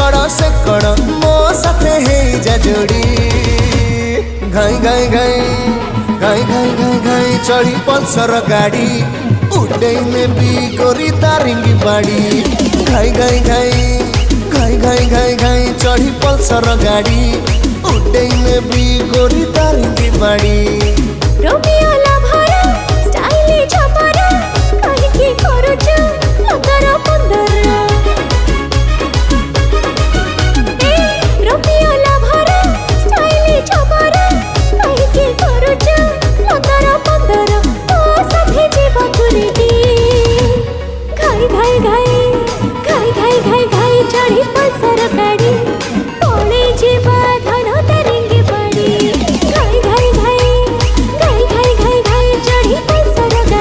कड़ से कड़ मो साथे हे जा जोड़ी। घाई घाई घाई घाई घाई घाई घाई चढ़ी पल्सर गाड़ी उड़े में भी गोरी तारिंगी बाड़ी। घाई घाई घाई घाई घाई घाई घाई चढ़ी पल्सर गाड़ी उड़े में भी गोरी तारिंगी बाड़ी।